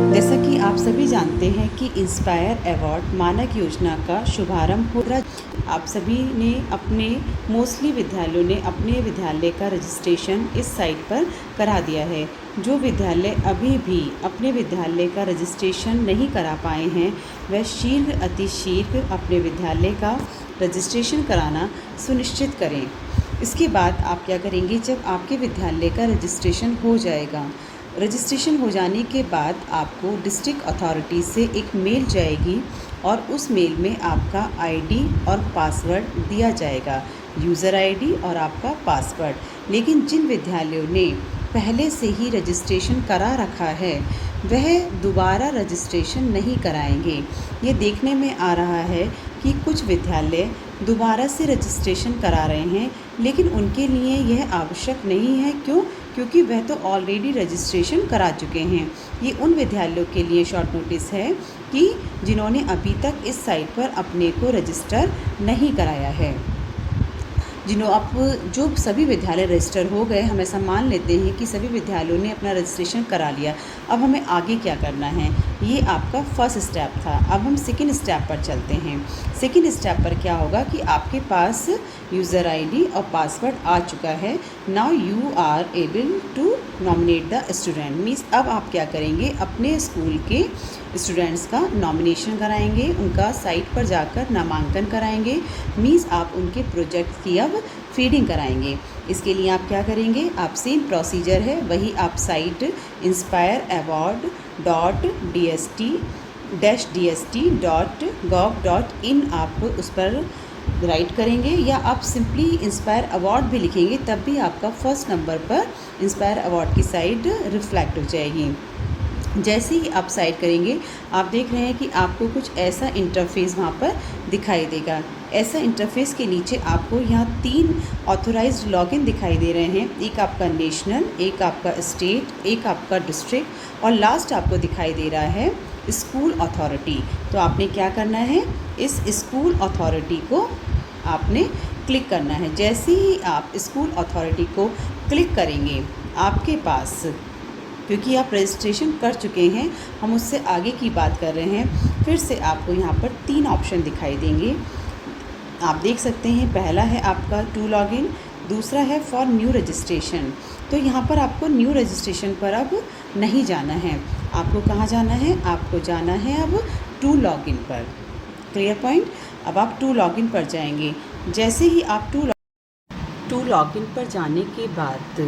जैसा कि आप सभी जानते हैं कि इंस्पायर अवार्ड मानक योजना का शुभारंभ हो रहा। आप सभी ने अपने मोस्टली विद्यालयों ने अपने विद्यालय का रजिस्ट्रेशन इस साइट पर करा दिया है। जो विद्यालय अभी भी अपने विद्यालय का रजिस्ट्रेशन नहीं करा पाए हैं वह शीघ्र अतिशीघ्र अपने विद्यालय का रजिस्ट्रेशन कराना सुनिश्चित करें। इसके बाद आप क्या करेंगे, जब आपके विद्यालय का रजिस्ट्रेशन हो जाएगा, रजिस्ट्रेशन हो जाने के बाद आपको डिस्ट्रिक्ट अथॉरिटी से एक मेल जाएगी और उस मेल में आपका आईडी और पासवर्ड दिया जाएगा, यूज़र आईडी और आपका पासवर्ड। लेकिन जिन विद्यालयों ने पहले से ही रजिस्ट्रेशन करा रखा है वह दोबारा रजिस्ट्रेशन नहीं कराएंगे। ये देखने में आ रहा है कि कुछ विद्यालय दोबारा से रजिस्ट्रेशन करा रहे हैं, लेकिन उनके लिए यह आवश्यक नहीं है। क्योंकि वह तो ऑलरेडी रजिस्ट्रेशन करा चुके हैं। ये उन विद्यालयों के लिए शॉर्ट नोटिस है कि जिन्होंने अभी तक इस साइट पर अपने को रजिस्टर नहीं कराया है। जो सभी विद्यालय रजिस्टर हो गए, हम ऐसा मान लेते हैं कि सभी विद्यालयों ने अपना रजिस्ट्रेशन करा लिया। अब हमें आगे क्या करना है, ये आपका फर्स्ट स्टेप था। अब हम सेकंड स्टेप पर चलते हैं। सेकंड स्टेप पर क्या होगा कि आपके पास यूज़र आईडी और पासवर्ड आ चुका है। Now you are able to nominate the student. Means अब आप क्या करेंगे, अपने स्कूल के स्टूडेंट्स का नॉमिनेशन कराएंगे, उनका साइट पर जाकर नामांकन कराएंगे। मीन्स आप उनके प्रोजेक्ट की अब फीडिंग कराएंगे। इसके लिए आप क्या करेंगे, आप सेम प्रोसीजर है वही आप साइट inspireaward.dst-dst.gov.in आप उस पर राइट करेंगे, या आप सिंपली इंस्पायर अवार्ड भी लिखेंगे, तब भी आपका फर्स्ट नंबर पर इंस्पायर अवार्ड की साइट रिफ्लेक्ट हो जाएगी। जैसे ही आप साइट करेंगे, आप देख रहे हैं कि आपको कुछ ऐसा इंटरफेस वहाँ पर दिखाई देगा। ऐसा इंटरफेस के नीचे आपको यहाँ 3 ऑथोराइज्ड लॉगिन दिखाई दे रहे हैं। एक आपका नेशनल, एक आपका स्टेट, एक आपका डिस्ट्रिक्ट, और लास्ट आपको दिखाई दे रहा है स्कूल अथॉरिटी। तो आपने क्या करना है, इस स्कूल अथॉरिटी को आपने क्लिक करना है। जैसे ही आप स्कूल अथॉरिटी को क्लिक करेंगे, आपके पास, क्योंकि आप रजिस्ट्रेशन कर चुके हैं, हम उससे आगे की बात कर रहे हैं, फिर से आपको यहाँ पर 3 ऑप्शन दिखाई देंगे। आप देख सकते हैं, पहला है आपका टू लॉगिन, दूसरा है फॉर न्यू रजिस्ट्रेशन। तो यहाँ पर आपको न्यू रजिस्ट्रेशन पर अब नहीं जाना है। आपको कहाँ जाना है, आपको जाना है अब टू लॉगिन पर। Clear point. अब आप टू लॉगिन पर जाएंगे। जैसे ही आप टू लॉगिन पर जाने के बाद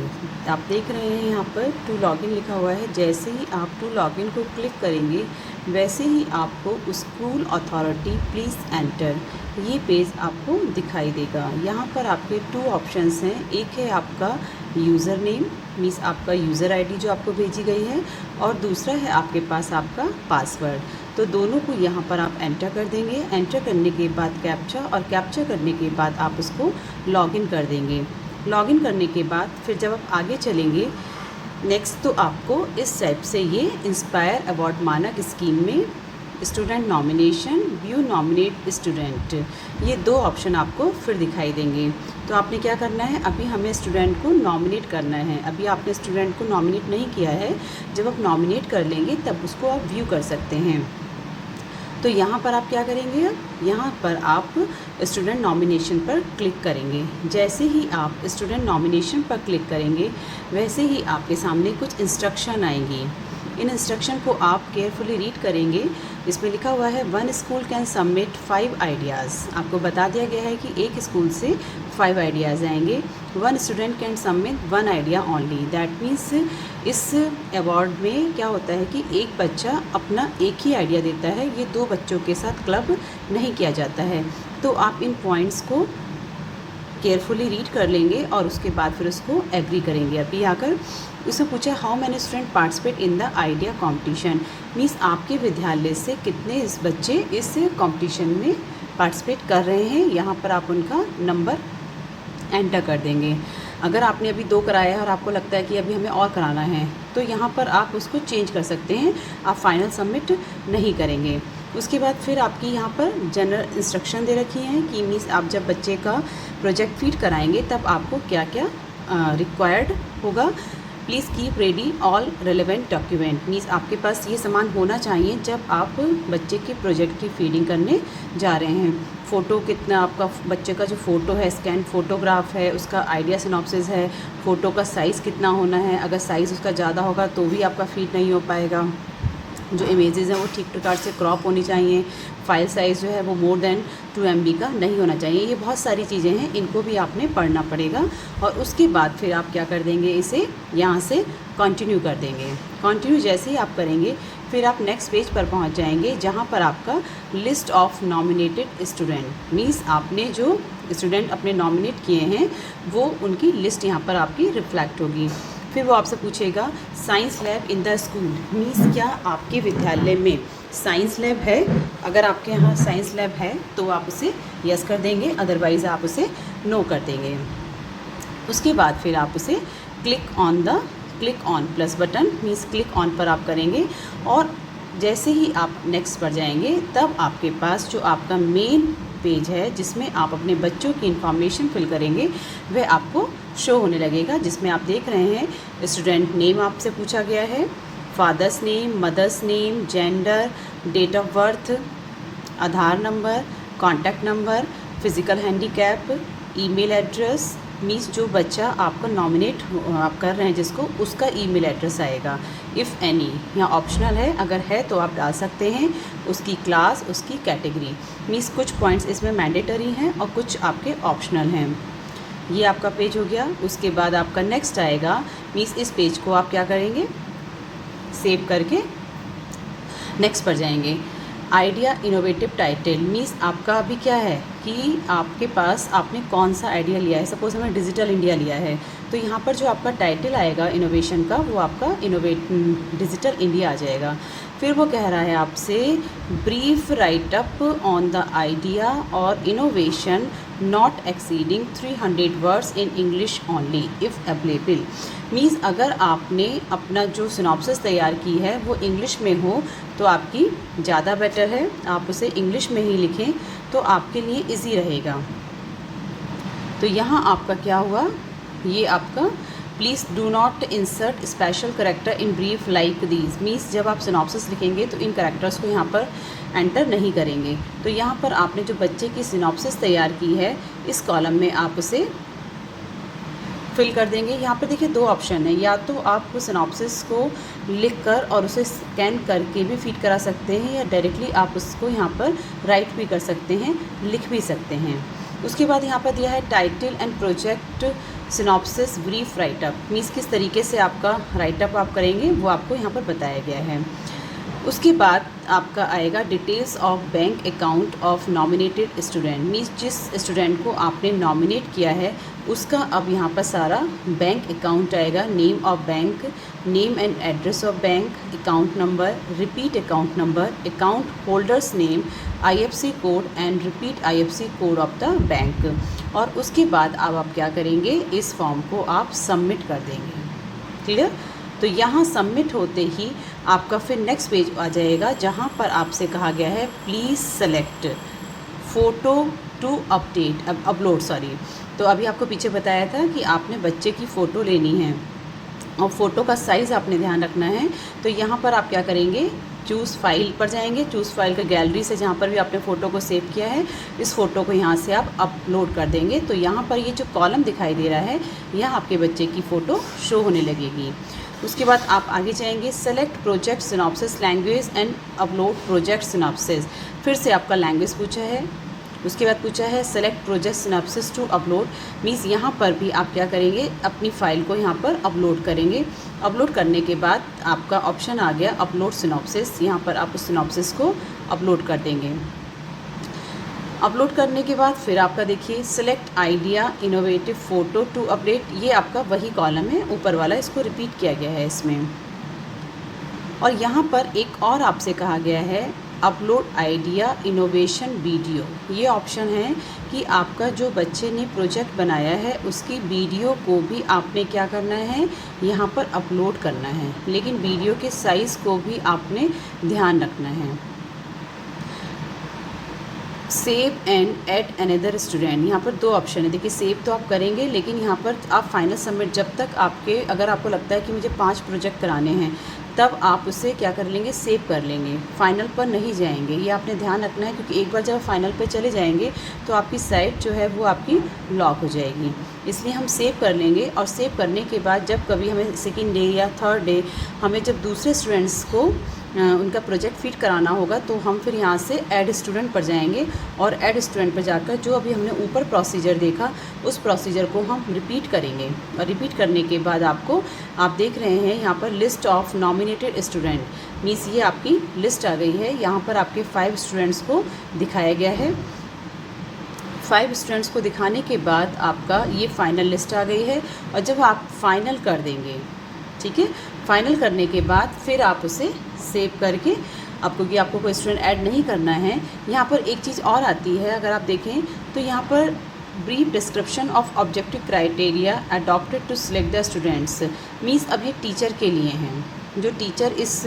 आप देख रहे हैं यहाँ पर टू लॉगिन लिखा हुआ है। जैसे ही आप टू लॉगिन को क्लिक करेंगे, वैसे ही आपको स्कूल अथॉरिटी प्लीज़ एंटर ये पेज आपको दिखाई देगा। यहाँ पर आपके 2 ऑप्शंस हैं। एक है आपका यूज़र नेम, मीन्स आपका यूज़र आईडी जो आपको भेजी गई है, और दूसरा है आपके पास आपका पासवर्ड। तो दोनों को यहाँ पर आप एंटर कर देंगे। एंटर करने के बाद कैप्चा, और कैप्चा करने के बाद आप उसको लॉगिन कर देंगे। लॉगिन करने के बाद फिर जब आप आगे चलेंगे नेक्स्ट, तो आपको इस टाइप से ये इंस्पायर अवार्ड मानक स्कीम में student nomination, view nominate student, ये 2 ऑप्शन आपको फिर दिखाई देंगे। तो आपने क्या करना है, अभी हमें स्टूडेंट को नॉमिनेट करना है। अभी आपने स्टूडेंट को नॉमिनेट नहीं किया है। जब आप नॉमिनेट कर लेंगे तब उसको आप व्यू कर सकते हैं। तो यहाँ पर आप क्या करेंगे, यहाँ पर आप स्टूडेंट नॉमिनेशन पर क्लिक करेंगे। जैसे ही आप स्टूडेंट नॉमिनेशन पर क्लिक करेंगे, वैसे ही आपके सामने कुछ इंस्ट्रक्शन आएंगी। इन इंस्ट्रक्शन को आप केयरफुली रीड करेंगे। इसमें लिखा हुआ है 1 स्कूल कैन सबमिट 5 आइडियाज़। आपको बता दिया गया है कि एक स्कूल से 5 आइडियाज़ आएंगे। 1 student can submit 1 idea only. That means इस अवार्ड में क्या होता है कि एक बच्चा अपना एक ही आइडिया देता है, ये 2 बच्चों के साथ क्लब नहीं किया जाता है। तो आप इन पॉइंट्स को केयरफुली रीड कर लेंगे और उसके बाद फिर उसको एग्री करेंगे। अभी आकर उससे पूछा how many student participate in the idea competition. Means आपके विद्यालय से कितने इस बच्चे इस कॉम्पिटिशन में पार्टिसिपेट कर रहे हैं। यहाँ पर आप उनका नंबर एंटर कर देंगे। अगर आपने अभी 2 कराया है और आपको लगता है कि अभी हमें और कराना है, तो यहाँ पर आप उसको चेंज कर सकते हैं। आप फाइनल सबमिट नहीं करेंगे। उसके बाद फिर आपकी यहाँ पर जनरल इंस्ट्रक्शन दे रखी हैं कि मीन्स आप जब बच्चे का प्रोजेक्ट फीड कराएंगे तब आपको क्या क्या रिक्वायर्ड होगा। Please keep ready all relevant document, means आपके पास ये सामान होना चाहिए जब आप बच्चे के प्रोजेक्ट की फीडिंग करने जा रहे हैं। फ़ोटो कितना आपका बच्चे का जो फ़ोटो है, स्कैन फ़ोटोग्राफ है, उसका आइडिया सिनॉप्सिस है, फ़ोटो का साइज़ कितना होना है, अगर साइज़ उसका ज़्यादा होगा तो भी आपका फीड नहीं हो पाएगा। जो इमेजेस हैं वो ठीक प्रकार से क्रॉप होनी चाहिए, फ़ाइल साइज़ जो है वो मोर देन 2 MB का नहीं होना चाहिए। ये बहुत सारी चीज़ें हैं, इनको भी आपने पढ़ना पड़ेगा। और उसके बाद फिर आप क्या कर देंगे, इसे यहाँ से कंटिन्यू कर देंगे। कंटिन्यू जैसे ही आप करेंगे फिर आप नेक्स्ट पेज पर पहुँच जाएंगे, जहाँ पर आपका list of nominated student, means आपने जो स्टूडेंट अपने नॉमिनेट किए हैं वो उनकी लिस्ट यहाँ पर आपकी रिफ्लेक्ट होगी। फिर वो आपसे पूछेगा science lab in the school, means क्या आपके विद्यालय में साइंस लैब है। अगर आपके यहाँ साइंस लैब है तो आप उसे यस कर देंगे, अदरवाइज़ आप उसे नो कर देंगे। उसके बाद फिर आप उसे click on plus button, means click on पर आप करेंगे। और जैसे ही आप नेक्स्ट पर जाएंगे तब आपके पास जो आपका मेन पेज है जिसमें आप अपने बच्चों की इन्फॉर्मेशन फिल करेंगे वह आपको शो होने लगेगा, जिसमें आप देख रहे हैं स्टूडेंट नेम आपसे पूछा गया है, father's name, mother's name, gender, date of birth, Aadhaar number, contact number, physical handicap, email address, means जो बच्चा आपका नॉमिनेट आप कर रहे हैं जिसको, उसका ईमेल एड्रेस आएगा। इफ़ एनी यहाँ ऑप्शनल है, अगर है तो आप डाल सकते हैं, उसकी क्लास, उसकी कैटेगरी, मीन्स कुछ पॉइंट्स इसमें मैंडेटरी हैं और कुछ आपके ऑप्शनल हैं। ये आपका पेज हो गया। उसके बाद आपका नेक्स्ट आएगा, मीन्स इस पेज को आप क्या करेंगे, सेव करके नेक्स्ट पर जाएंगे। आइडिया इनोवेटिव टाइटल, मीन्स आपका अभी क्या है कि आपके पास आपने कौन सा आइडिया लिया है। सपोज़ हमें डिजिटल इंडिया लिया है तो यहाँ पर जो आपका टाइटल आएगा इनोवेशन का वो आपका डिजिटल इंडिया आ जाएगा। फिर वो कह रहा है आपसे brief write up on the idea और innovation not exceeding 300 words in English only if available, means अगर आपने अपना जो सिनॉप्सिस तैयार की है वो इंग्लिश में हो तो आपकी ज़्यादा बेटर है, आप उसे इंग्लिश में ही लिखें तो आपके लिए इजी रहेगा। तो यहाँ आपका क्या हुआ, ये आपका please do not insert special character in brief like these, means जब आप सिनॉप्सिस लिखेंगे तो इन करेक्टर्स को यहाँ पर एंटर नहीं करेंगे। तो यहाँ पर आपने जो बच्चे की सिनॉप्सिस तैयार की है इस कॉलम में आप उसे फिल कर देंगे। यहाँ पर देखिए दो ऑप्शन है, या तो आप सिनॉप्सिस को लिख कर और उसे स्कैन करके भी फीड करा सकते हैं, या डायरेक्टली आप उसको यहाँ पर राइट भी कर सकते हैं, लिख भी सकते हैं। उसके बाद यहाँ पर दिया है title and project synopsis brief writeup, means किस तरीके से आपका राइटअप आप करेंगे वो आपको यहाँ पर बताया गया है। उसके बाद आपका आएगा details of bank account of nominated student, means जिस स्टूडेंट को आपने नॉमिनेट किया है उसका अब यहाँ पर सारा बैंक अकाउंट आएगा, name of bank, name and address of bank, account number, repeat account number, account holders name, IFC code and repeat IFC code of the bank. और उसके बाद अब आप क्या करेंगे, इस फॉर्म को आप सबमिट कर देंगे। क्लियर? तो यहाँ सबमिट होते ही आपका फिर नेक्स्ट पेज आ जाएगा जहाँ पर आपसे कहा गया है please select photo to upload. तो अभी आपको पीछे बताया था कि आपने बच्चे की फ़ोटो लेनी है और फ़ोटो का साइज़ आपने ध्यान रखना है। तो यहाँ पर आप क्या करेंगे, चूज़ फाइल पर जाएंगे, चूज़ फाइल का गैलरी से जहाँ पर भी आपने फ़ोटो को सेव किया है इस फ़ोटो को यहाँ से आप अपलोड कर देंगे। तो यहाँ पर ये जो कॉलम दिखाई दे रहा है यहाँ आपके बच्चे की फ़ोटो शो होने लगेगी। उसके बाद आप आगे जाएंगे, select project synopsis language and upload project synopsis, फिर से आपका लैंग्वेज पूछा है। उसके बाद पूछा है select project synopsis to upload, means यहाँ पर भी आप क्या करेंगे, अपनी फ़ाइल को यहाँ पर अपलोड करेंगे। अपलोड करने के बाद आपका ऑप्शन आ गया अपलोड सिनॉप्सिस, यहाँ पर आप उस सिनॉप्सिस को अपलोड कर देंगे। अपलोड करने के बाद फिर आपका देखिए select idea innovative photo to update, ये आपका वही कॉलम है ऊपर वाला, इसको रिपीट किया गया है इसमें। और यहाँ पर एक और आपसे कहा गया है अपलोड आइडिया इनोवेशन वीडियो, ये ऑप्शन है कि आपका जो बच्चे ने प्रोजेक्ट बनाया है उसकी वीडियो को भी आपने क्या करना है, यहाँ पर अपलोड करना है, लेकिन वीडियो के साइज़ को भी आपने ध्यान रखना है। Save and add another student, यहाँ पर 2 ऑप्शन है। देखिए सेव तो आप करेंगे, लेकिन यहाँ पर आप फाइनल सबमिट जब तक आपके, अगर आपको लगता है कि मुझे 5 प्रोजेक्ट कराने हैं, तब आप उसे क्या कर लेंगे, सेव कर लेंगे, फाइनल पर नहीं जाएंगे। ये आपने ध्यान रखना है, क्योंकि एक बार जब फाइनल पर चले जाएंगे तो आपकी साइट जो है वो आपकी लॉक हो जाएगी। इसलिए हम सेव कर लेंगे, और सेव करने के बाद जब कभी हमें सेकेंड डे या थर्ड डे हमें जब दूसरे स्टूडेंट्स को उनका प्रोजेक्ट फीड कराना होगा, तो हम फिर यहाँ से ऐड स्टूडेंट पर जाएंगे, और ऐड स्टूडेंट पर जाकर जो अभी हमने ऊपर प्रोसीजर देखा उस प्रोसीजर को हम रिपीट करेंगे। और रिपीट करने के बाद आप देख रहे हैं यहाँ पर list of nominated student, means ये आपकी लिस्ट आ गई है। यहाँ पर आपके 5 स्टूडेंट्स को दिखाया गया है। 5 स्टूडेंट्स को दिखाने के बाद आपका ये फाइनल लिस्ट आ गई है। और जब आप फाइनल कर देंगे, ठीक है, फाइनल करने के बाद फिर आप उसे सेव करके, आपको कोई स्टूडेंट ऐड नहीं करना है। यहाँ पर एक चीज़ और आती है, अगर आप देखें तो यहाँ पर brief description of objective criteria adopted to select the students, means अब ये टीचर के लिए हैं। जो टीचर इस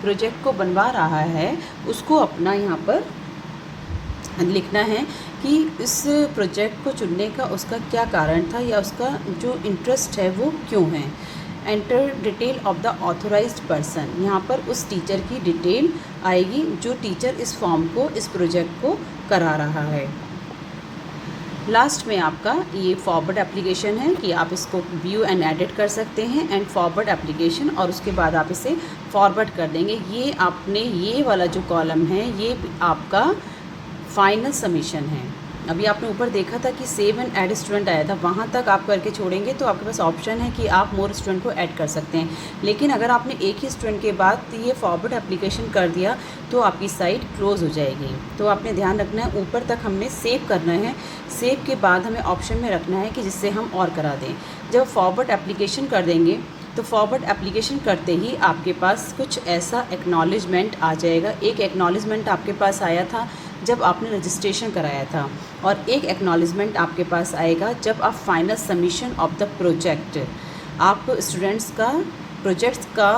प्रोजेक्ट को बनवा रहा है उसको अपना यहाँ पर लिखना है कि इस प्रोजेक्ट को चुनने का उसका क्या कारण था, या उसका जो इंटरेस्ट है वो क्यों है। Enter detail of the authorised person, यहाँ पर उस टीचर की डिटेल आएगी जो टीचर इस फॉर्म को, इस प्रोजेक्ट को करा रहा है। लास्ट में आपका ये फॉरवर्ड एप्लीकेशन है कि आप इसको व्यू एंड एडिट कर सकते हैं, एंड फॉरवर्ड एप्लीकेशन, और उसके बाद आप इसे फॉरवर्ड कर देंगे। ये आपने ये वाला जो कॉलम है ये आपका फाइनल सबमिशन है। अभी आपने ऊपर देखा था कि सेव एंड ऐड स्टूडेंट आया था, वहाँ तक आप करके छोड़ेंगे तो आपके पास ऑप्शन है कि आप मोर स्टूडेंट को ऐड कर सकते हैं। लेकिन अगर आपने एक ही स्टूडेंट के बाद ये फॉरवर्ड एप्लीकेशन कर दिया तो आपकी साइट क्लोज़ हो जाएगी। तो आपने ध्यान रखना है, ऊपर तक हमने सेव करना है, सेव के बाद हमें ऑप्शन में रखना है कि जिससे हम और करा दें। जब फॉरवर्ड एप्लीकेशन कर देंगे तो फॉरवर्ड एप्लीकेशन करते ही आपके पास कुछ ऐसा एक्नॉलेजमेंट आ जाएगा। एक एक्नॉलेजमेंट आपके पास आया था जब आपने रजिस्ट्रेशन कराया था, और एक एक्नॉलेजमेंट आपके पास आएगा जब आप final submission of the project, आप स्टूडेंट्स का प्रोजेक्ट्स का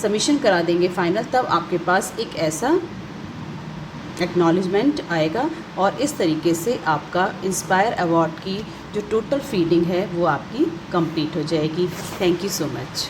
सबमिशन करा देंगे फाइनल, तब आपके पास एक ऐसा एक्नॉलेजमेंट आएगा। और इस तरीके से आपका इंस्पायर अवार्ड की जो टोटल फीडिंग है वो आपकी कंप्लीट हो जाएगी। Thank you so much.